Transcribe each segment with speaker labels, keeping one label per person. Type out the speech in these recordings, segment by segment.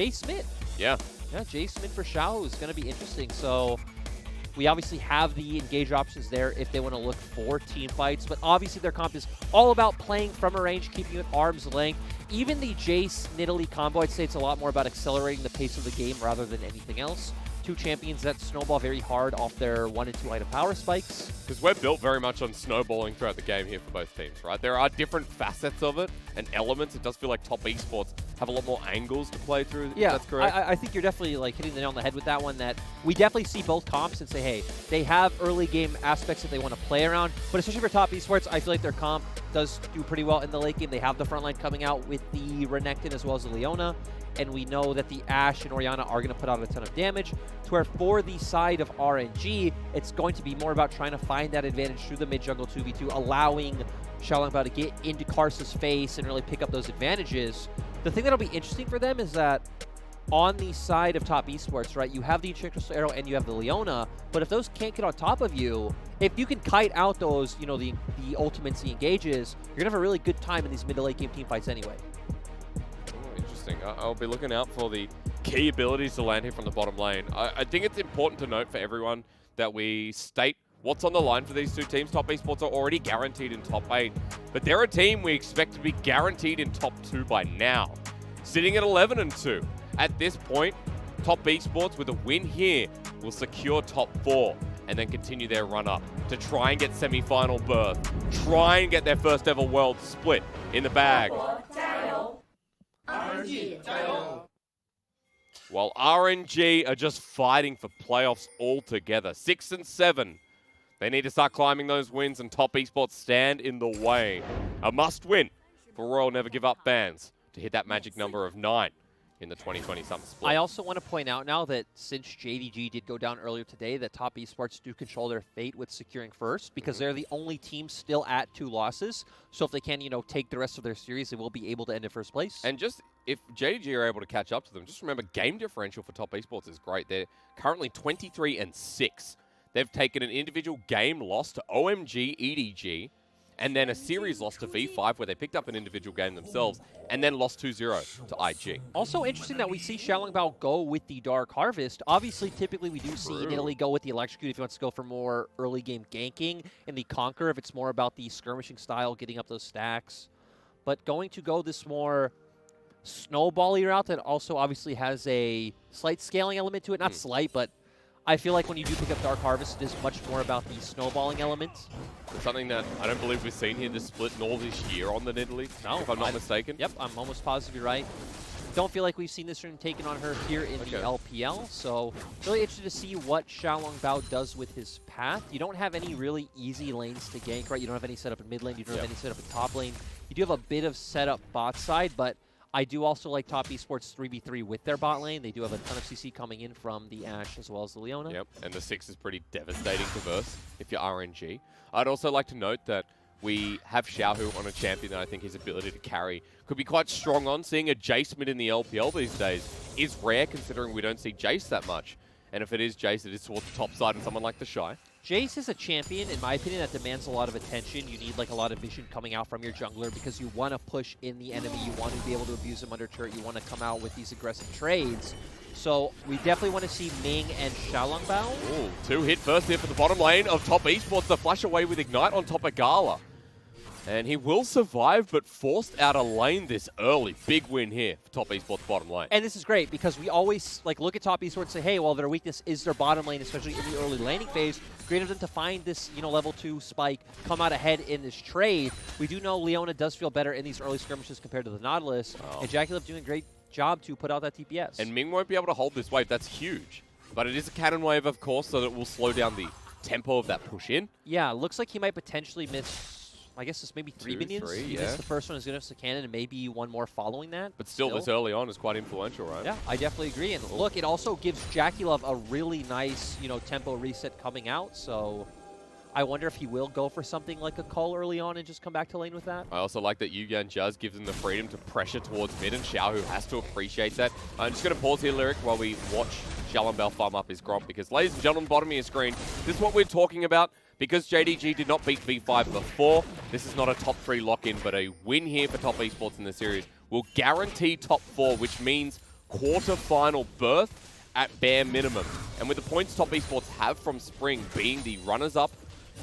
Speaker 1: Jayce mid.
Speaker 2: Yeah.
Speaker 1: Yeah, Jayce mid for Xiaohu is going to be interesting. So we obviously have the engage options there if they want to look for team fights, but obviously their comp is all about playing from a range, keeping you at arm's length. Even the Jayce Nidalee combo, I'd say it's a lot more about accelerating the pace of the game rather than anything else. Two champions that snowball very hard off their 1 and 2 item power spikes.
Speaker 2: Because we're built very much on snowballing throughout the game here for both teams, right? There are different facets of it and elements. It does feel like top esports have a lot more angles to play through.
Speaker 1: Yeah,
Speaker 2: that's correct.
Speaker 1: I think you're definitely like hitting the nail on the head with that one, that we definitely see both comps and say, hey, they have early game aspects that they want to play around, but especially for top esports, I feel like their comp does do pretty well in the late game. They have the front line coming out with the Renekton as well as the Leona, and we know that the Ashe and Orianna are going to put out a ton of damage, to where for the side of RNG, it's going to be more about trying to find that advantage through the mid-jungle 2v2, allowing Xiaohu to get into Karsa's face and really pick up those advantages. The thing that'll be interesting for them is that on the side of top esports, right, you have the Crystal Arrow and you have the Leona, but if those can't get on top of you, if you can kite out those, you know, the ultimates, the engages, you're going to have a really good time in these mid to late game team fights anyway.
Speaker 2: Interesting. I'll be looking out for the key abilities to land here from the bottom lane. I think it's important to note for everyone that we state what's on the line for these two teams. Top esports are already guaranteed in top 8, but they're a team we expect to be guaranteed in top 2 by now. Sitting at 11-2. At this point, top esports with a win here will secure top 4 and then continue their run up to try and get semi-final berth, try and get their first ever world split in the bag. While RNG are just fighting for playoffs altogether. 6 and 7. They need to start climbing those wins, and top esports stand in the way. A must win for Royal Never Give Up fans to hit that magic number of 9 in the 2020 Summer Split.
Speaker 1: I also want to point out now that since JDG did go down earlier today, that top esports do control their fate with securing first, because they're the only team still at 2 losses. So if they can, you know, take the rest of their series, they will be able to end in first place.
Speaker 2: And just if JDG are able to catch up to them, just remember game differential for top esports is great. They're currently 23 and 6. They've taken an individual game loss to OMG, EDG, and then a series loss to V5 where they picked up an individual game themselves and then lost 2-0 to IG.
Speaker 1: Also interesting that we see Xiaohu go with the Dark Harvest. Obviously, typically we do see Nidalee go with the Electrocute if he wants to go for more early game ganking, and the Conquer if it's more about the skirmishing style, getting up those stacks. But going to go this more snowball-y route that also obviously has a slight scaling element to it. Not slight, but I feel like when you do pick up Dark Harvest, it is much more about the snowballing element.
Speaker 2: It's something that I don't believe we've seen here this split nor this year on the Nidalee, if I'm not mistaken.
Speaker 1: Yep, I'm almost positive you're right. Don't feel like we've seen this room taken on her here in the LPL, so really interested to see what Xiaohu does with his path. You don't have any really easy lanes to gank, right? You don't have any setup in mid lane, you don't have any setup in top lane. You do have a bit of setup bot side, but I do also like top esports 3v3 with their bot lane. They do have a ton of CC coming in from the Ashe as well as the Leona.
Speaker 2: Yep, and the 6 is pretty devastating to verse if you're RNG. I'd also like to note that we have Xiaohu on a champion that I think his ability to carry could be quite strong on. Seeing a Jayce mid in the LPL these days is rare, considering we don't see Jayce that much. And if it is Jayce, it is towards the top side and someone like the Shy.
Speaker 1: Jayce is a champion, in my opinion, that demands a lot of attention. You need like a lot of vision coming out from your jungler because you want to push in the enemy. You want to be able to abuse them under turret. You want to come out with these aggressive trades. So we definitely want to see Ming and Xiaohu.
Speaker 2: Ooh, 2 hit first here for the bottom lane of top esports. The flash away with Ignite on top of GALA. And he will survive, but forced out of lane this early. Big win here for top esports bottom lane.
Speaker 1: And this is great because we always like look at top esports and say, hey, well, their weakness is their bottom lane, especially in the early laning phase. Great of them to find this, you know, level 2 spike, come out ahead in this trade. We do know Leona does feel better in these early skirmishes compared to the Nautilus, and JackeyLove doing a great job to put out that TPS.
Speaker 2: And Ming won't be able to hold this wave. That's huge. But it is a cannon wave, of course, so that it will slow down the tempo of that push in.
Speaker 1: Yeah, looks like he might potentially miss, I guess it's maybe 3 minions. He missed the first one, is going to miss the cannon, and maybe one more following that.
Speaker 2: But still, this early on is quite influential, right?
Speaker 1: Yeah, I definitely agree. And look, it also gives JackeyLove a really nice, you know, tempo reset coming out. So I wonder if he will go for something like a call early on and just come back to lane with that.
Speaker 2: I also like that yuyanjia gives him the freedom to pressure towards mid, and Xiaohu has to appreciate that. I'm just going to pause here, Lyric, while we watch Xiaohu farm up his Gromp, because, ladies and gentlemen, bottom of your screen, this is what we're talking about. Because JDG did not beat V5 before, this is not a top 3 lock-in, but a win here for top esports in the series will guarantee top 4, which means quarter-final berth at bare minimum. And with the points Top Esports have from Spring being the runners-up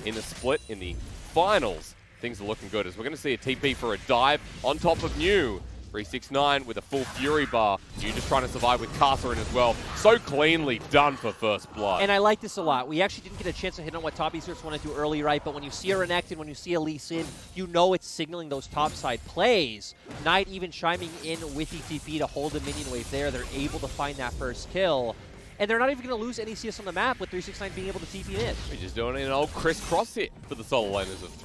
Speaker 2: in the split in the finals, things are looking good as we're going to see a TP for a dive on top of New. 369 with a full Fury bar. New just trying to survive with Karsa in as well. So cleanly done for first blood.
Speaker 1: And I like this a lot. We actually didn't get a chance to hit on what top Esports want to do early, right? But when you see a Renekton, when you see a Lee Sin, you know it's signaling those topside plays. Knight even chiming in with ETP to hold the minion wave there. They're able to find that first kill. And they're not even going to lose any CS on the map with 369 being able to TP in.
Speaker 2: We're just doing an old crisscross hit for the solo laners of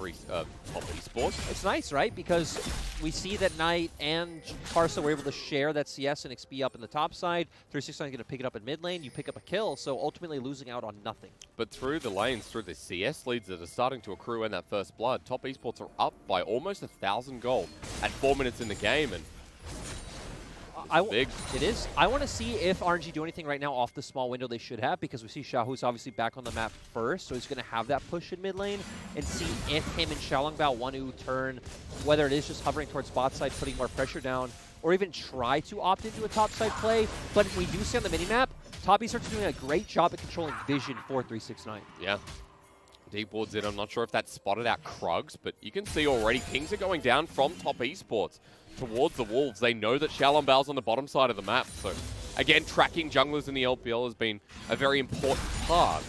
Speaker 2: Top Esports.
Speaker 1: It's nice, right? Because we see that Knight and Karsa were able to share that CS and XP up in the top side. 369 is going to pick it up in mid lane. You pick up a kill, so ultimately losing out on nothing.
Speaker 2: But through the lanes, through the CS leads that are starting to accrue in that first blood, Top Esports are up by almost 1,000 gold at 4 minutes in the game. And big.
Speaker 1: It is. I want to see if RNG do anything right now off the small window they should have, because we see Xiaohu's obviously back on the map first, so he's going to have that push in mid lane, and see if him and Xiaolongbao want to turn, whether it is just hovering towards bot side, putting more pressure down, or even try to opt into a top side play. But we do see on the minimap, Top Esports doing a great job at controlling vision for 369.
Speaker 2: Yeah. Deep wards in. I'm not sure if that spotted out Krugs, but you can see already pings are going down from Top Esports towards the Wolves. They know that Xiaolongbao's on the bottom side of the map. So, again, tracking junglers in the LPL has been a very important part.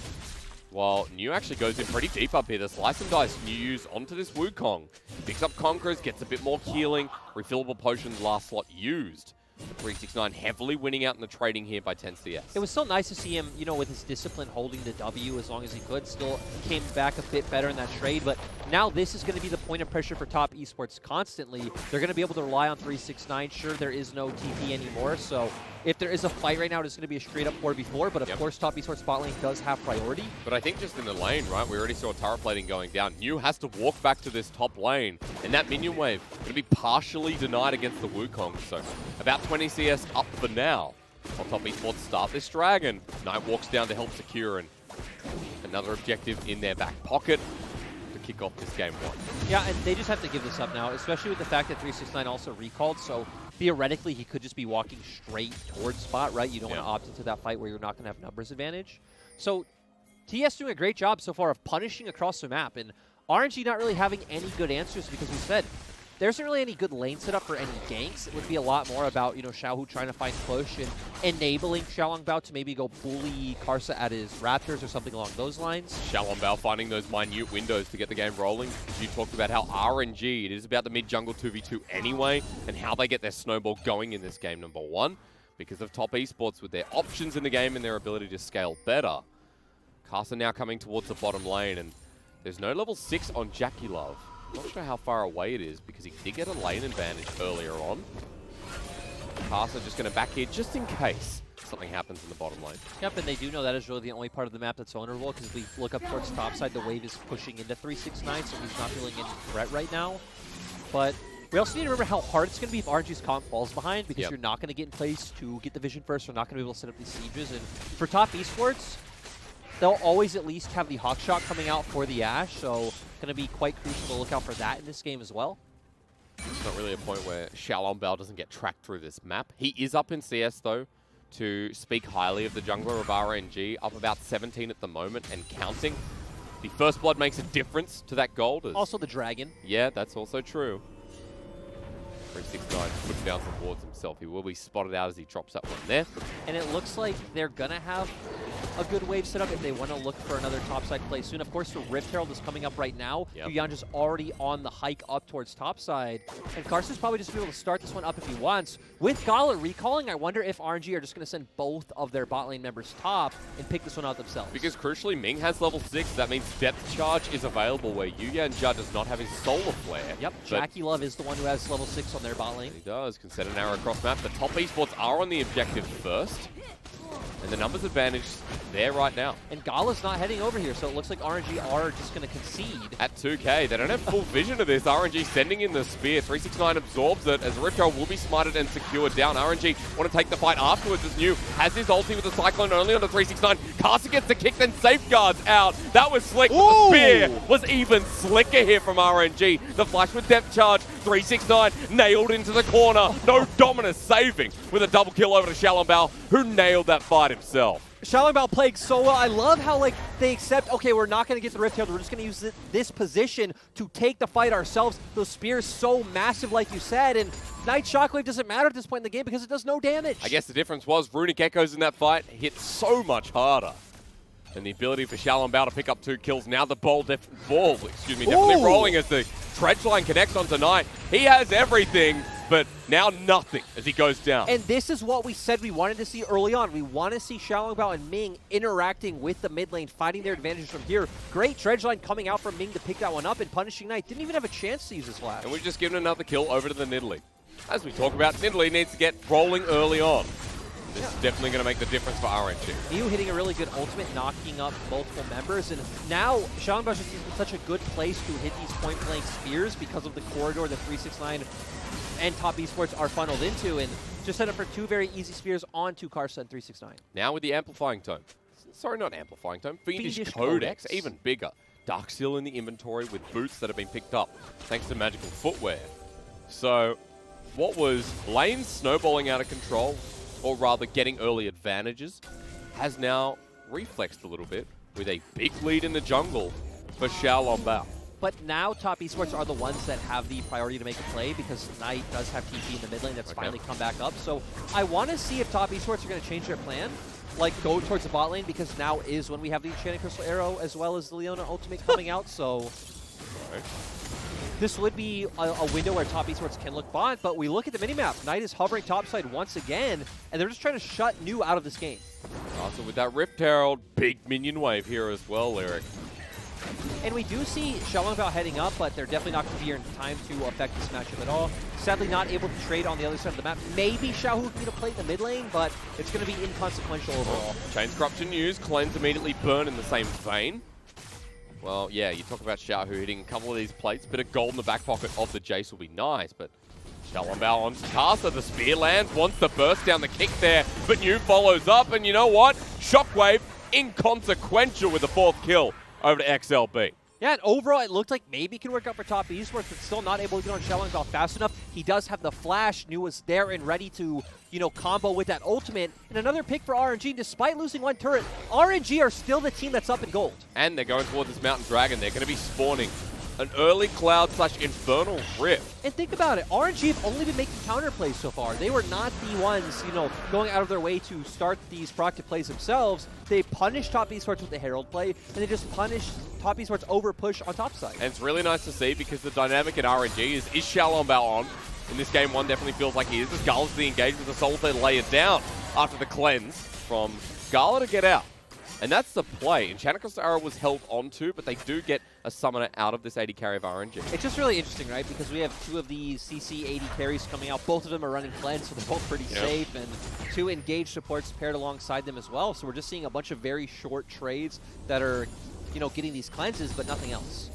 Speaker 2: While New actually goes in pretty deep up here. The Slice and Dice New use onto this Wukong. Picks up Conquerors, gets a bit more healing. Refillable potions last slot used. 369 heavily winning out in the trading here by 10 CS.
Speaker 1: It was so nice to see him, you know, with his discipline holding the W as long as he could. Still came back a bit better in that trade, but now this is going to be the point of pressure for Top Esports constantly. They're going to be able to rely on 369. Sure, there is no TP anymore, so if there is a fight right now, it's going to be a straight-up 4v4, but of course Top Esports bot lane does have priority.
Speaker 2: But I think just in the lane, right, we already saw turret plating going down. New has to walk back to this top lane, and that minion wave going to be partially denied against the Wukong, so about 20 CS up for now. On Top Esports start this dragon. Knight walks down to help secure, and another objective in their back pocket to kick off this game one.
Speaker 1: Yeah, and they just have to give this up now, especially with the fact that 369 also recalled, so theoretically he could just be walking straight towards spot, right? You don't want to opt into that fight where you're not going to have numbers advantage. So TES doing a great job so far of punishing across the map, and RNG not really having any good answers, because we said there isn't really any good lane setup for any ganks. It would be a lot more about, you know, Xiaohu trying to find push and enabling Xiaolongbao to maybe go bully Karsa at his Raptors or something along those lines.
Speaker 2: Xiaolongbao finding those minute windows to get the game rolling. You talked about how RNG, it is about the mid-jungle 2v2 anyway, and how they get their snowball going in this game, number one, because of Top Esports with their options in the game and their ability to scale better. Karsa now coming towards the bottom lane, and there's no level 6 on JackeyLove. Not sure how far away it is, because he did get a lane advantage earlier on. Karsa just going to back here just in case something happens in the bottom lane.
Speaker 1: Yep, and they do know that is really the only part of the map that's vulnerable, because if we look up towards top side, the wave is pushing into 369, so he's not feeling any threat right now. But we also need to remember how hard it's going to be if RNG's comp falls behind, because you're not going to get in place to get the vision first. We're not going to be able to set up these sieges. And for Top Esports, they'll always at least have the Hawk Shot coming out for the Ashe, so going to be quite crucial to look out for that in this game as well.
Speaker 2: It's not really a point where Xiaolongbao doesn't get tracked through this map. He is up in CS, though, to speak highly of the jungler of RNG, up about 17 at the moment and counting. The first blood makes a difference to that gold.
Speaker 1: Also the dragon.
Speaker 2: Yeah, that's also true. 369 putting down some wards himself. He will be spotted out as he drops that one there.
Speaker 1: And it looks like they're going to have a good wave set up if they want to look for another topside play soon. Of course, the Rift Herald is coming up right now. Yuyanjia's already on the hike up towards topside. And Karsa's probably just be able to start this one up if he wants. With GALA recalling, I wonder if RNG are just going to send both of their bot lane members top and pick this one out themselves.
Speaker 2: Because crucially, Ming has level 6. That means depth charge is available, where yuyanjia does not have his solar flare.
Speaker 1: Yep, JackeyLove is the one who has level 6 on their bot lane.
Speaker 2: He does. Can set an arrow across map. The Top Esports are on the objective first. And the numbers advantage there right now.
Speaker 1: And GALA's not heading over here, so it looks like RNG are just going to concede.
Speaker 2: At 2K, they don't have full vision of this. RNG sending in the spear. 369 absorbs it as Rift Herald will be smited and secured down. RNG want to take the fight afterwards as New has his ulti with the Cyclone only on the 369. Karsa gets the kick, then safeguards out. That was slick, but the spear was even slicker here from RNG. The flash with depth charge. 369 nailed into the corner. No Dominus saving with a double kill over to Xiaohu, who nailed that fight himself.
Speaker 1: Xiaohu playing so well. I love how like they accept, okay, we're not going to get the Rift Herald. We're just going to use this position to take the fight ourselves. Those spears so massive, like you said, and Night Shockwave doesn't matter at this point in the game because it does no damage.
Speaker 2: I guess the difference was Runic Echoes in that fight hit so much harder. And the ability for Xiaohu to pick up 2 kills. Now the ball definitely rolling as the Dredge line connects onto Knight. He has everything, but now nothing as he goes down.
Speaker 1: And this is what we said we wanted to see early on. We want to see Xiaohu and Ming interacting with the mid lane, fighting their advantages from here. Great Dredge line coming out from Ming to pick that one up, and punishing Knight didn't even have a chance to use his flash.
Speaker 2: And we've just given another kill over to the Nidalee. As we talk about, Nidalee needs to get rolling early on. This is definitely going to make the difference for RNG.
Speaker 1: Niu hitting a really good ultimate, knocking up multiple members, and now Xiaohu is in such a good place to hit these point-blank spears because of the corridor that 369 and Top Esports are funneled into, and just set up for 2 very easy spears onto Karsa and 369.
Speaker 2: Now with the Amplifying Tome. Sorry, not Amplifying Tome. Fiendish Codex, even bigger. Darksteel in the inventory with boots that have been picked up thanks to magical footwear. So what was lanes snowballing out of control, or rather getting early advantages, has now reflexed a little bit with a big lead in the jungle for Xiaohu.
Speaker 1: But now Top Esports are the ones that have the priority to make a play because Knight does have TP in the mid lane that's finally come back up. So I want to see if Top Esports are going to change their plan, like go towards the bot lane, because now is when we have the Enchanted Crystal Arrow as well as the Leona ultimate coming out. So this would be a window where Top Esports can look bot, but we look at the minimap. Knight is hovering topside once again, and they're just trying to shut New out of this game.
Speaker 2: Also with that Rift Herald, big minion wave here as well, Lyric.
Speaker 1: And we do see Xiaohu heading up, but they're definitely not going to be here in time to affect this matchup at all. Sadly, not able to trade on the other side of the map. Maybe Xiaohu can get a play in the mid lane, but it's going to be inconsequential overall.
Speaker 2: Chains Corruption used, Cleanse immediately burn in the same vein. Well, yeah, you talk about Xiaohu hitting a couple of these plates. Bit of gold in the back pocket of the Jayce will be nice, but Xiaohu on Karsa, the spear lands, wants to burst down the kick there, but New follows up, and you know what? Shockwave, inconsequential with the 4th kill over to XLB.
Speaker 1: Yeah, and overall, it looked like maybe it can work out for Top Esports, but still not able to get on Xiaohu fast enough. He does have the flash. New was there and ready to, you know, combo with that ultimate. And another pick for RNG. Despite losing 1 turret, RNG are still the team that's up in gold.
Speaker 2: And they're going towards this Mountain Dragon. They're going to be spawning an early Cloud/Infernal Rift.
Speaker 1: And think about it, RNG have only been making counter plays so far. They were not the ones, you know, going out of their way to start these proactive plays themselves. They punished Top Esports with the Herald play, and they just punished Top Esports over push on top side.
Speaker 2: And it's really nice to see because the dynamic at RNG is Xiaohu on. In this game, one definitely feels like he is. As GALA's the engage with the Soul Flare layered down after the cleanse from GALA to get out. And that's the play. Enchanted Crystal Arrow was held onto, but they do get a summoner out of this 80 carry of RNG.
Speaker 1: It's just really interesting, right? Because we have 2 of these CC 80 carries coming out. Both of them are running cleanse, so they're both pretty safe. And 2 engaged supports paired alongside them as well. So we're just seeing a bunch of very short trades that are, you know, getting these cleanses, but nothing else.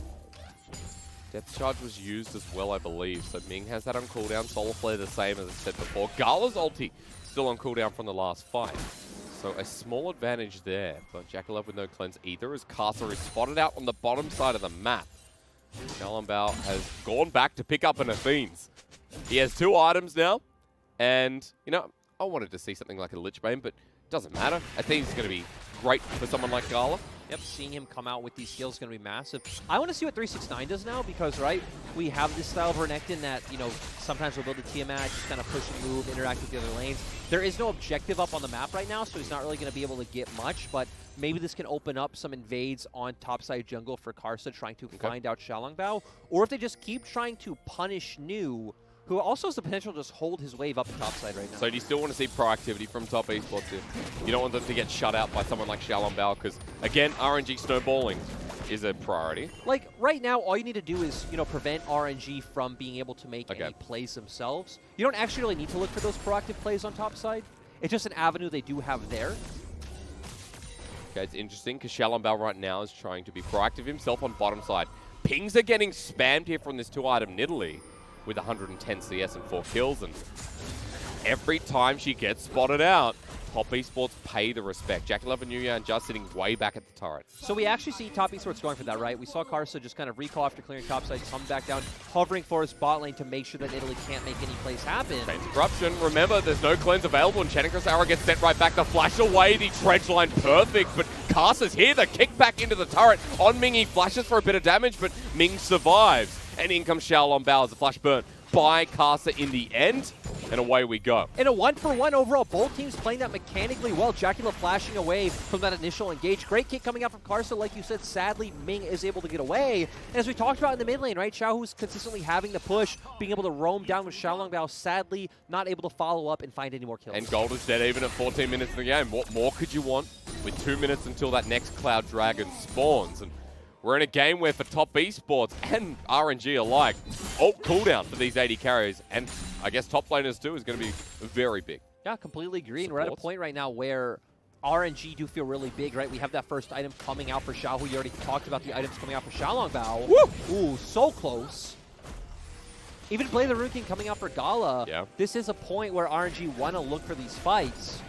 Speaker 2: Depth Charge was used as well, I believe. So Ming has that on cooldown. Solar Flare the same as I said before. GALA's ulti still on cooldown from the last fight. So a small advantage there, but JackeyLove with no cleanse either, as Karsa is spotted out on the bottom side of the map. Xiaohu has gone back to pick up an Athene's. He has 2 items now, and, you know, I wanted to see something like a Lich Bane, but it doesn't matter. Athene's going to be great for someone like GALA.
Speaker 1: Yep, seeing him come out with these skills is going to be massive. I want to see what 369 does now because, right, we have this style of Renekton that, you know, sometimes we'll build a Tiamat, just kind of push and move, interact with the other lanes. There is no objective up on the map right now, so he's not really going to be able to get much, but maybe this can open up some invades on topside jungle for Karsa trying to find out Xiaohu, or if they just keep trying to punish New, who also has the potential to just hold his wave up in topside right now.
Speaker 2: So do you still want to see proactivity from Top Esports here? You don't want them to get shut out by someone like Xiaohu because, again, RNG snowballing is a priority.
Speaker 1: Like, right now, all you need to do is, you know, prevent RNG from being able to make any plays themselves. You don't actually really need to look for those proactive plays on topside. It's just an avenue they do have there.
Speaker 2: Okay, it's interesting because Xiaohu right now is trying to be proactive himself on bottom side. Pings are getting spammed here from this 2-item Nidalee with 110 CS and 4 kills, and every time she gets spotted out, Top Esports pay the respect. JackeyLove and yuyanjia sitting way back at the turret.
Speaker 1: So we actually see Top Esports going for that, right? We saw Karsa just kind of recall after clearing topside, come back down, hovering for his bot lane to make sure that Nidalee can't make any plays happen.
Speaker 2: Chains of Corruption. Remember, there's no cleanse available, and Karsa gets sent right back. The flash away, the dredge line perfect, but Karsa's here. The kick back into the turret on Ming. He flashes for a bit of damage, but Ming survives. And in comes Xiaohu as a flash burn by Karsa in the end, and away we go.
Speaker 1: And a 1-for-1 overall. Both teams playing that mechanically well. JackeyLove flashing away from that initial engage. Great kick coming out from Karsa. Like you said, sadly, Ming is able to get away. And as we talked about in the mid lane, right? Xiaohu's consistently having the push, being able to roam down with Xiaohu. Sadly, not able to follow up and find any more kills.
Speaker 2: And Gold is dead even at 14 minutes in the game. What more could you want with 2 minutes until that next Cloud Dragon spawns? And we're in a game where for Top Esports and RNG alike, ult cooldown for these 80 carries, and I guess top laners too is going to be very big.
Speaker 1: Yeah, completely agree. And we're at a point right now where RNG do feel really big, right? We have that first item coming out for Xiaohu. You already talked about the items coming out for Xiaohu.
Speaker 2: Woo!
Speaker 1: Ooh, so close. Even Play the Rune King coming out for GALA.
Speaker 2: Yeah.
Speaker 1: This is a point where RNG want to look for these fights.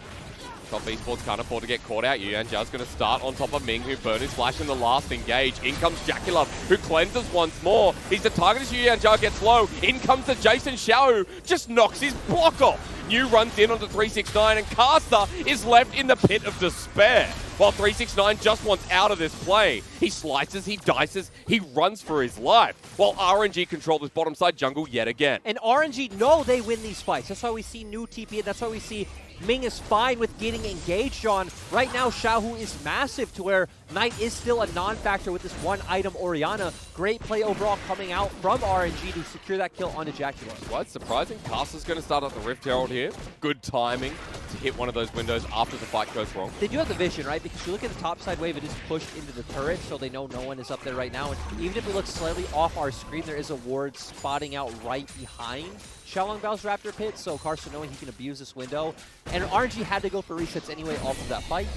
Speaker 2: Top Esports can't afford to get caught out. yuyanjia's going to start on top of Ming, who burned his flash in the last engage. In comes JackeyLove, who cleanses once more. He's the target as yuyanjia gets low. In comes the Jayce, and Xiaohu just knocks his block off. New runs in onto 369, and Karsa is left in the pit of despair. While 369 just wants out of this play. He slices, he dices, he runs for his life. While RNG control this bottom side jungle yet again.
Speaker 1: And RNG know they win these fights. That's why we see new TP, and that's why we see Ming is fine with getting engaged on. Right now, Xiaohu is massive to where Knight is still a non-factor with this one item, Orianna. Great play overall coming out from RNG to secure that kill onto JackeyLove.
Speaker 2: Quite surprising. Karsa's going to start up the Rift Herald here. Good timing to hit one of those windows after the fight goes wrong.
Speaker 1: They do have the vision, right? Because you look at the top side wave, it is pushed into the turret, so they know no one is up there right now. And even if it looks slightly off our screen, there is a ward spotting out right behind Xiaolongbao's Raptor Pit, so Karsa knowing he can abuse this window. And RNG had to go for resets anyway off of that fight.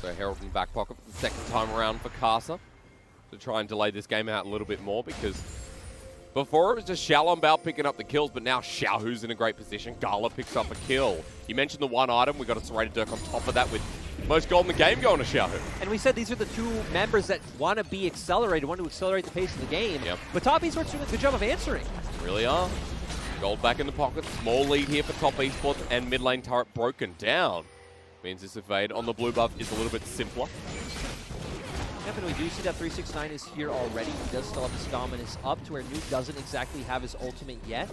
Speaker 2: So Herald in the back pocket for the second time around for Karsa to try and delay this game out a little bit more, because before it was just Xiaohu picking up the kills, but now Xiaohu's in a great position. GALA picks up a kill. You mentioned the one item. We got a Serrated Dirk on top of that with most gold in the game going to Xiaohu.
Speaker 1: And we said these are the two members that want to be accelerated, want to accelerate the pace of the game.
Speaker 2: Yep.
Speaker 1: But Top Esports doing a good job of answering.
Speaker 2: Really are. Gold back in the pocket. Small lead here for Top Esports, and mid lane turret broken down. Means this evade on the blue buff is a little bit simpler.
Speaker 1: Yep, and we do see that 369 is here already. He does still have his dominance up to where Nuke doesn't exactly have his ultimate yet.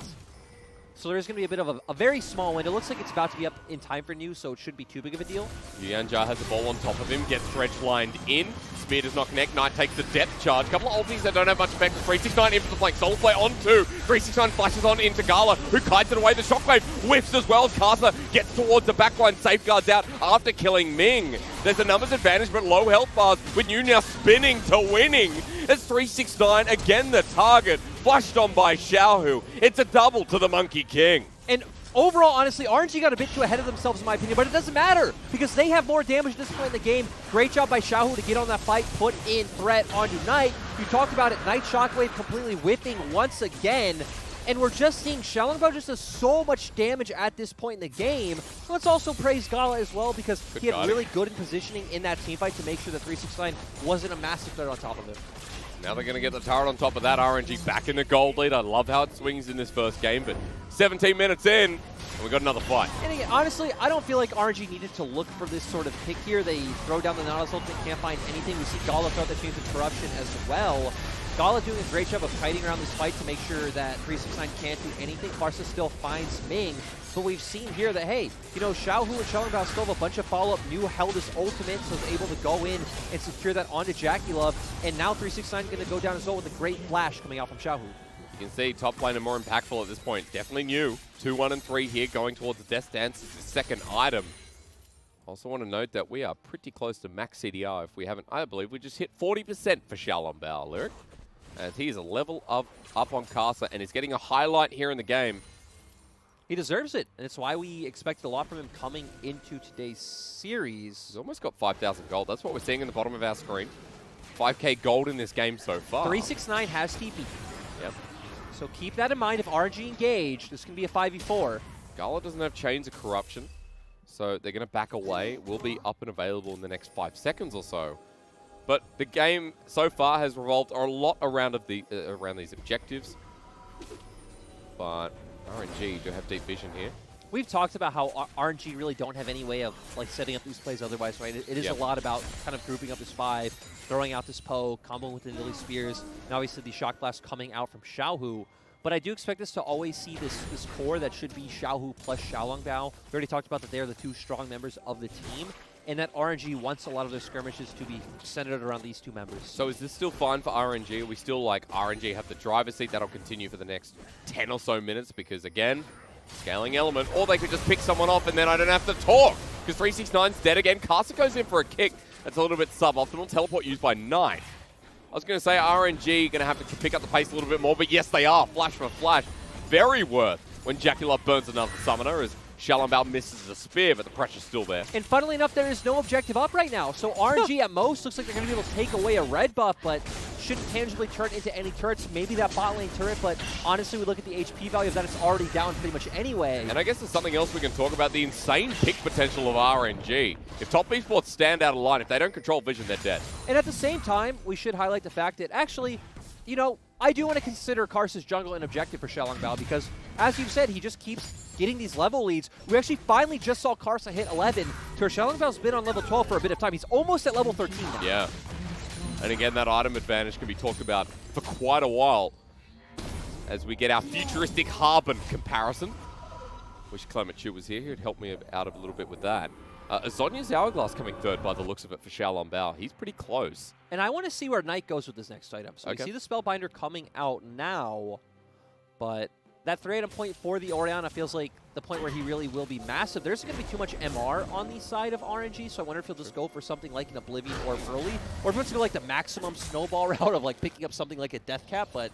Speaker 1: So there's going to be a bit of a very small window. It looks like it's about to be up in time for New, so it shouldn't be too big of a deal.
Speaker 2: yuyanjia has the ball on top of him, gets dredge lined in. Spear does not connect. Knight takes the depth charge. Couple of ultis that don't have much effect. 369 in for the flank. Solo play on two. 369 flashes on into GALA, who kites it away. The shockwave whiffs as well as Karsa gets towards the backline. Safeguards out after killing Ming. There's a numbers advantage, but low health bars with New now spinning to winning. It's 369 again the target. Flushed on by Xiaohu. It's a double to the Monkey King.
Speaker 1: And overall, honestly, RNG got a bit too ahead of themselves in my opinion, but it doesn't matter because they have more damage at this point in the game. Great job by Xiaohu to get on that fight, put in threat onto Knight. You talked about it, Knight Shockwave completely whiffing once again. And we're just seeing Xiaolongbao just does so much damage at this point in the game. Let's also praise GALA as well because he had really good in positioning in that teamfight to make sure that 369 wasn't a massive threat on top of him.
Speaker 2: Now they're going to get the turret on top of that. RNG back in the gold lead. I love how it swings in this first game, but 17 minutes in, and we got another fight.
Speaker 1: And again, honestly, I don't feel like RNG needed to look for this sort of pick here. They throw down the Nautilus ult, can't find anything. We see GALA throw out the Chains of Corruption as well. GALA doing a great job of kiting around this fight to make sure that 369 can't do anything. Karsa still finds Ming, but we've seen here that, hey, you know, Xiaohu and Xiaolongbao still have a bunch of follow-up. New held his ultimate, so is able to go in and secure that onto JackeyLove. And now 369 going to go down as well with a great flash coming out from Xiaohu.
Speaker 2: You can see top lane are more impactful at this point. Definitely New. 2, 1, and 3 here going towards the Death Dance as the second item. Also want to note that we are pretty close to max CDR. If we haven't, I believe we just hit 40% for Xiaolongbao, Lyric. As he is a level up on Karsa and is getting a highlight here in the game.
Speaker 1: He deserves it, and it's why we expected a lot from him coming into today's series.
Speaker 2: He's almost got 5,000 gold. That's what we're seeing in the bottom of our screen. 5k gold in this game so far.
Speaker 1: 369 has TP.
Speaker 2: Yep.
Speaker 1: So keep that in mind. If RNG engage, this can be a 5v4.
Speaker 2: GALA doesn't have Chains of Corruption, so they're going to back away. Will be up and available in the next 5 seconds or so. But the game so far has revolved a lot around these objectives. But RNG do have deep vision here.
Speaker 1: We've talked about how RNG really don't have any way of like setting up these plays otherwise, right? It is a lot about kind of grouping up this 5, throwing out this poke, comboing with the Nidalee spears, and obviously the shock blast coming out from Xiaohu. But I do expect us to always see this core that should be Xiaohu plus Xiaolongbao. We already talked about that they are the 2 strong members of the team, and that RNG wants a lot of their skirmishes to be centered around these 2 members.
Speaker 2: So is this still fine for RNG? Are we still like RNG have the driver's seat? That'll continue for the next 10 or so minutes because, again, scaling element. Or they could just pick someone off and then I don't have to talk because 369's dead again. Karsa goes in for a kick. That's a little bit suboptimal. Teleport used by Knight. I was going to say RNG going to have to pick up the pace a little bit more, but yes, they are. Flash for flash. Very worth when JackeyLove burns another summoner as Xiaolongbao misses a spear, but the pressure's still there.
Speaker 1: And funnily enough, there is no objective up right now. So RNG at most looks like they're going to be able to take away a red buff, but shouldn't tangibly turn into any turrets. Maybe that bot lane turret, but honestly, we look at the HP value of that, it's already down pretty much anyway.
Speaker 2: And I guess there's something else we can talk about, the insane pick potential of RNG. If top esports stand out of line, if they don't control vision, they're dead.
Speaker 1: And at the same time, we should highlight the fact that actually, you know, I do want to consider Karsa's jungle an objective for Xiaolongbao because, as you've said, he just keeps getting these level leads. We actually finally just saw Karsa hit 11, to where Xiaolongbao's been on level 12 for a bit of time. He's almost at level 13 now.
Speaker 2: Yeah. And again, that item advantage can be talked about for quite a while as we get our futuristic Harbin comparison. Wish Clement Chu was here. He'd help me out a little bit with that. Azonya's Hourglass coming third by the looks of it for Xiaolongbao. He's pretty close.
Speaker 1: And I want to see where Knight goes with this next item. So
Speaker 2: Okay.
Speaker 1: we see the Spellbinder coming out now, but that 3-item point for the Orianna feels like the point where he really will be massive. There's going to be too much MR on the side of RNG, so I wonder if he'll just go for something like an Oblivion or early, or if it's going to go like the maximum snowball route of like picking up something like a Death Cap, but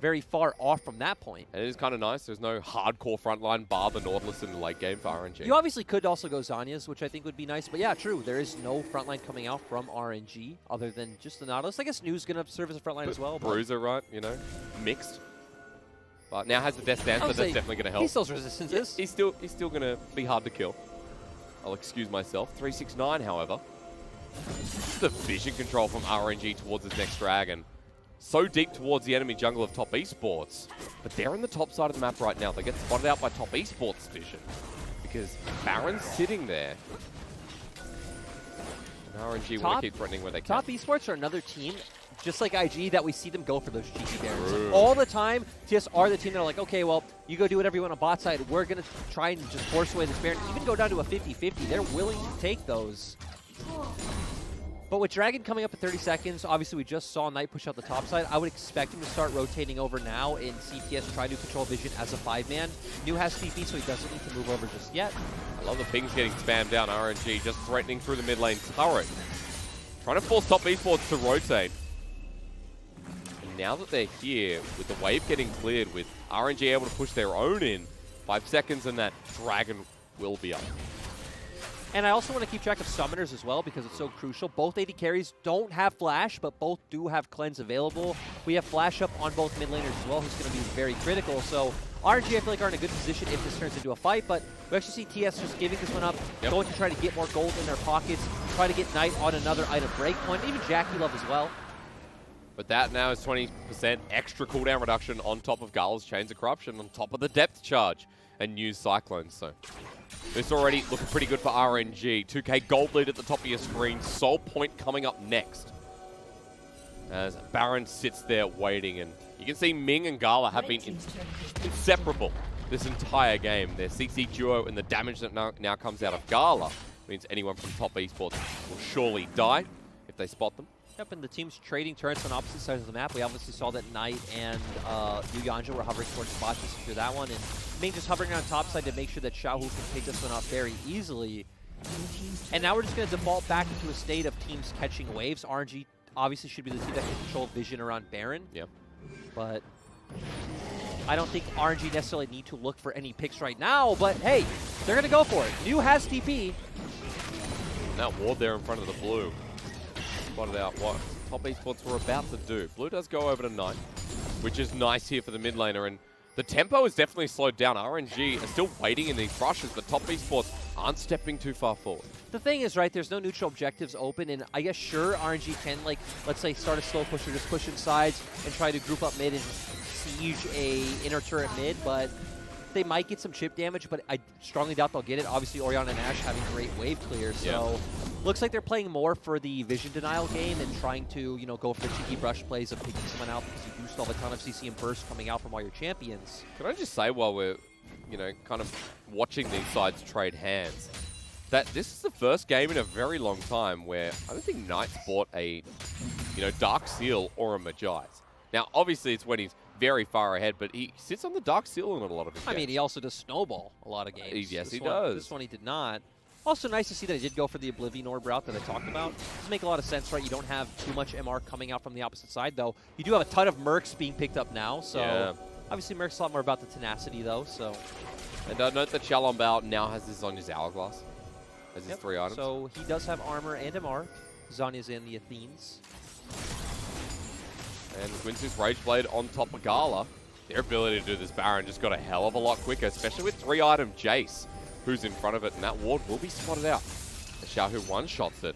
Speaker 1: very far off from that point.
Speaker 2: And it is kind of nice. There's no hardcore frontline bar the Nautilus in the late game for RNG.
Speaker 1: You obviously could also go Zanya's, which I think would be nice. But yeah, true. There is no frontline coming out from RNG other than just the Nautilus. I guess Nu's going to serve as a frontline as well.
Speaker 2: Bruiser, right? You know, mixed. But now has the Death Dance, so that's definitely going to help.
Speaker 1: He still has resistances.
Speaker 2: He's still going to be hard to kill. I'll excuse myself. 369, however. The vision control from RNG towards his next dragon. So deep towards the enemy jungle of top esports. But they're in the top side of the map right now. They get spotted out by top esports vision. Because Baron's sitting there. And RNG want to keep threatening where they can.
Speaker 1: Top esports are another team, just like IG, that we see them go for those cheeky Barons. Like, all the time, TES are the team that are like, okay, well, you go do whatever you want on bot side. We're going to try and just force away this Baron. Even go down to a 50-50. They're willing to take those. But with Dragon coming up at 30 seconds, obviously we just saw Knight push out the top side. I would expect him to start rotating over now and see TES try to control vision as a 5-man. Nu has TP, so he doesn't need to move over just yet.
Speaker 2: I love the pings getting spammed down. RNG just threatening through the mid lane turret. Trying to force top esports to rotate. And now that they're here, with the wave getting cleared, with RNG able to push their own in, 5 seconds and that Dragon will be up.
Speaker 1: And I also want to keep track of summoners as well because it's so crucial. Both AD carries don't have flash, but both do have cleanse available. We have flash up on both mid laners as well, who's going to be very critical. So RNG, I feel like, are in a good position if this turns into a fight, but we actually see TES just giving this one up, going to try to get more gold in their pockets, try to get Knight on another item breakpoint, even JackeyLove as well.
Speaker 2: But that now is 20% extra cooldown reduction on top of GALA's Chains of Corruption, on top of the depth charge and new Cyclones. So it's already looking pretty good for RNG. 2k gold lead at the top of your screen. Soul Point coming up next. As Baron sits there waiting, and you can see Ming and GALA have been inseparable this entire game. Their CC duo and the damage that now comes out of GALA means anyone from top esports will surely die if they spot them.
Speaker 1: Yep, and the teams trading turrets on opposite sides of the map. We obviously saw that Knight and yuyanjia were hovering towards spots to secure that one, and Ming just hovering on top side to make sure that Xiaohu can take this one off very easily. And now we're just going to default back into a state of teams catching waves. RNG obviously should be the team that can control vision around Baron.
Speaker 2: Yep.
Speaker 1: But I don't think RNG necessarily need to look for any picks right now, but hey, they're going to go for it. New has TP.
Speaker 2: That ward there in front of the blue. Spotted out what Top Esports were about to do. Blue does go over to Knight, which is nice here for the mid laner, and the tempo is definitely slowed down. RNG are still waiting in these rushes, but Top Esports aren't stepping too far forward.
Speaker 1: The thing is, right, there's no neutral objectives open, and I guess, sure, RNG can, like, let's say, start a slow push or just push in sides and try to group up mid and siege a inner turret mid, but they might get some chip damage, but I strongly doubt they'll get it. Obviously, Orianna and Ashe having great wave clear, so looks like they're playing more for the vision denial game and trying to, you know, go for the cheeky brush plays of picking someone out because you do still have a ton of CC and burst coming out from all your champions.
Speaker 2: Can I just say, while we're, you know, kind of watching these sides trade hands, that this is the first game in a very long time where I don't think Knight's bought a, you know, Dark Seal or a Magi's. Now, obviously, it's when he's very far ahead, but he sits on the Dark Seal in a lot of his games.
Speaker 1: I mean, he also does snowball a lot of games.
Speaker 2: Yes, he does.
Speaker 1: This one he did not. Also nice to see that he did go for the Oblivion Orb route that I talked about. Doesn't make a lot of sense, right? You don't have too much MR coming out from the opposite side, though. You do have a ton of Mercs being picked up now, so obviously Merc's a lot more about the tenacity, though, so.
Speaker 2: And note that Xiaohu now has this on his Hourglass as his 3 items.
Speaker 1: So he does have armor and MR. Zhonya's in the Athenes.
Speaker 2: And Quincy's Rage Blade on top of GALA. Their ability to do this Baron just got a hell of a lot quicker, especially with 3-item Jayce, who's in front of it, and that ward will be spotted out. The Xiaohu one-shots it.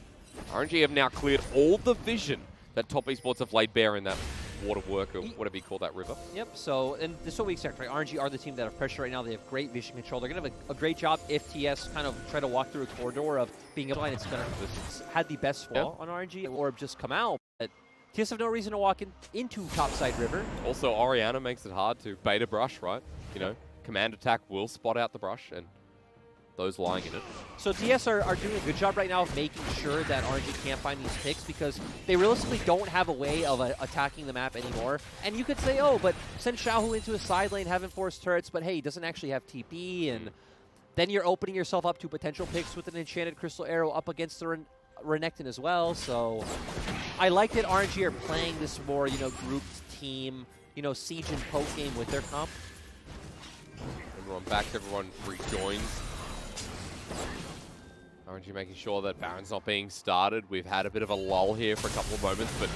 Speaker 2: RNG have now cleared all the vision that Top Esports have laid bare in that water work, or whatever you call that river.
Speaker 1: Yep, so, and this is what we expect, right? RNG are the team that have pressure right now. They have great vision control. They're going to have a great job if TS kind of try to walk through a corridor of being able to find it's going to had the best fall on RNG, or just come out. But TS have no reason to walk into topside river.
Speaker 2: Also, Orianna makes it hard to bait a brush, right? You know, command attack will spot out the brush, and those lying in it.
Speaker 1: So TS are doing a good job right now of making sure that RNG can't find these picks because they realistically don't have a way of attacking the map anymore. And you could say, oh, but send Xiaohu into a side lane, have him force turrets, but hey, he doesn't actually have TP, and then you're opening yourself up to potential picks with an Enchanted Crystal Arrow up against the Renekton as well. So I like that RNG are playing this more, you know, grouped team, you know, siege and poke game with their comp.
Speaker 2: Everyone back, everyone rejoins. RNG making sure that Baron's not being started. We've had a bit of a lull here for a couple of moments, but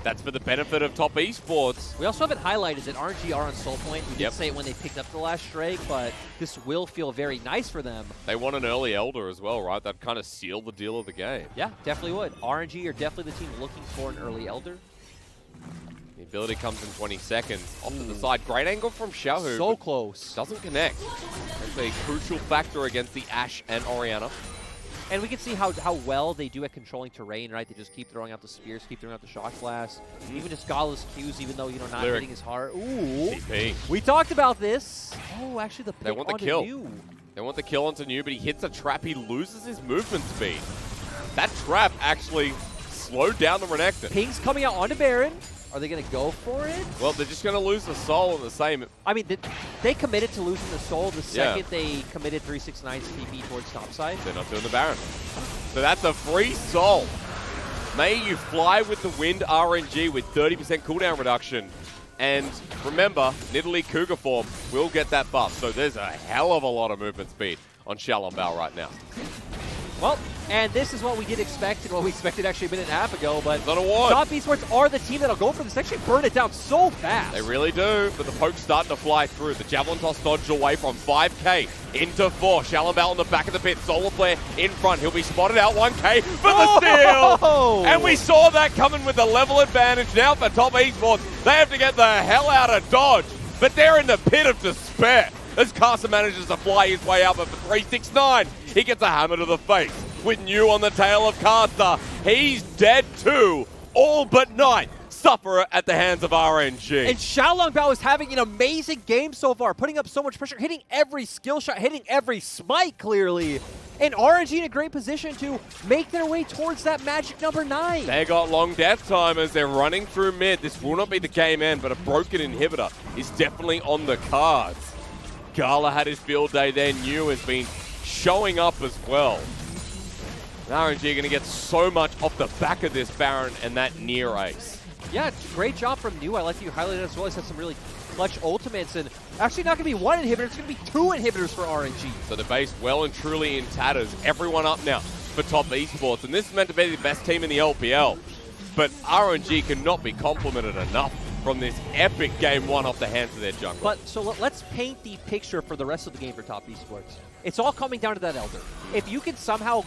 Speaker 2: that's for the benefit of Top Esports.
Speaker 1: We also haven't highlighted that RNG are on soul point. We did say it when they picked up the last Drake, but this will feel very nice for them.
Speaker 2: They want an early Elder as well, right? That kind of sealed the deal of the game.
Speaker 1: Yeah, definitely would. RNG are definitely the team looking for an early Elder.
Speaker 2: The ability comes in 20 seconds. Off to the side. Great angle from Xiaohu.
Speaker 1: So close.
Speaker 2: Doesn't connect. That's a crucial factor against the Ashe and Orianna.
Speaker 1: And we can see how well they do at controlling terrain, right? They just keep throwing out the spears, keep throwing out the shock blast. Even just GALA's Qs, even though, you know, not hitting his heart. Ooh.
Speaker 2: TP.
Speaker 1: We talked about this. Oh, actually, the pick
Speaker 2: they want the kill. They want the kill onto New, but he hits a trap. He loses his movement speed. That trap actually slowed down the Renekton.
Speaker 1: Ping's coming out onto Baron. Are they going to go for it?
Speaker 2: Well, they're just going to lose the soul in the same.
Speaker 1: I mean, they committed to losing the soul the second they committed 369's TP towards topside.
Speaker 2: They're not doing the Baron. So that's a free soul. May you fly with the wind, RNG, with 30% cooldown reduction. And remember, Nidalee Cougar form will get that buff. So there's a hell of a lot of movement speed on Xiaohu right now.
Speaker 1: Well, and this is what we did expect and what we expected actually a minute and a half ago, but
Speaker 2: Top
Speaker 1: Esports are the team that'll go for this. They actually burn it down so fast.
Speaker 2: They really do, but the poke's starting to fly through. The Javelin Toss dodged away from 5k into 4. Xiaohu on the back of the pit. Solar Flare in front. He'll be spotted out 1k for the steal. And we saw that coming with the level advantage now for Top Esports. They have to get the hell out of dodge, but they're in the pit of despair. As Karsa manages to fly his way up, but for 369, he gets a hammer to the face. With New on the tail of Karsa, he's dead too. All but Knight suffer at the hands of RNG.
Speaker 1: And Xiaohu is having an amazing game so far, putting up so much pressure, hitting every skill shot, hitting every smite clearly. And RNG in a great position to make their way towards that magic number 9.
Speaker 2: They got long death time as they're running through mid. This will not be the game end, but a broken inhibitor is definitely on the cards. GALA had his field day there. New has been showing up as well. And RNG are going to get so much off the back of this Baron and that near ace.
Speaker 1: Yeah, great job from New. I like that you highlighted it as well. He's had some really clutch ultimates, and actually not going to be one inhibitor, it's going to be 2 inhibitors for RNG.
Speaker 2: So the base well and truly in tatters. Everyone up now for top esports, and this is meant to be the best team in the LPL. But RNG cannot be complimented enough from this epic game 1 off the hands of their jungler.
Speaker 1: But so let's paint the picture for the rest of the game for top esports. It's all coming down to that Elder. If you can somehow,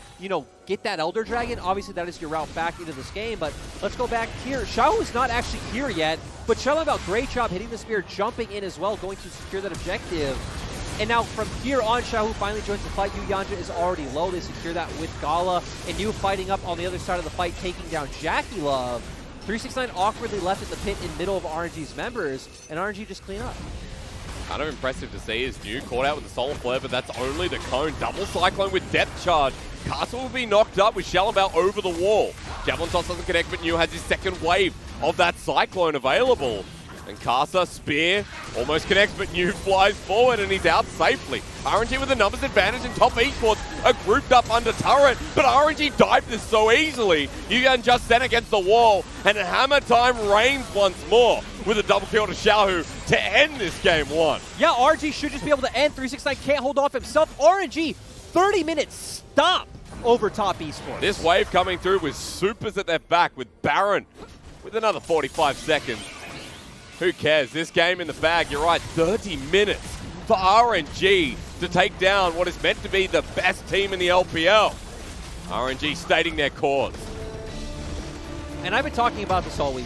Speaker 1: get that Elder Dragon, obviously that is your route back into this game, but let's go back here. Xiaohu is not actually here yet, but JackeyLove, great job hitting the spear, jumping in as well, going to secure that objective. And now from here on, Xiaohu finally joins the fight. yuyanjia is already low. They secure that with GALA. And you fighting up on the other side of the fight, taking down JackeyLove. 369 awkwardly left at the pit in middle of RNG's members, and RNG just clean up.
Speaker 2: Kind of impressive to see is New caught out with the Solar Flare, but that's only the cone. Double Cyclone with Depth Charge. Karsa will be knocked up with Xiaohu over the wall. Javelin Toss doesn't connect, but New has his second wave of that Cyclone available. And Karsa, Spear, almost connects, but New flies forward and he's out safely. RNG with the numbers advantage and top esports are grouped up under turret, but RNG dived this so easily. Yuyan just then against the wall, and Hammer Time reigns once more with a double kill to Xiaohu to end this game 1.
Speaker 1: Yeah, RNG should just be able to end. 369 can't hold off himself. RNG, 30-minute stop over top esports.
Speaker 2: This wave coming through with supers at their back with Baron with another 45 seconds. Who cares? This game in the bag, you're right, 30 minutes for RNG to take down what is meant to be the best team in the LPL. RNG stating their cause.
Speaker 1: And I've been talking about this all week.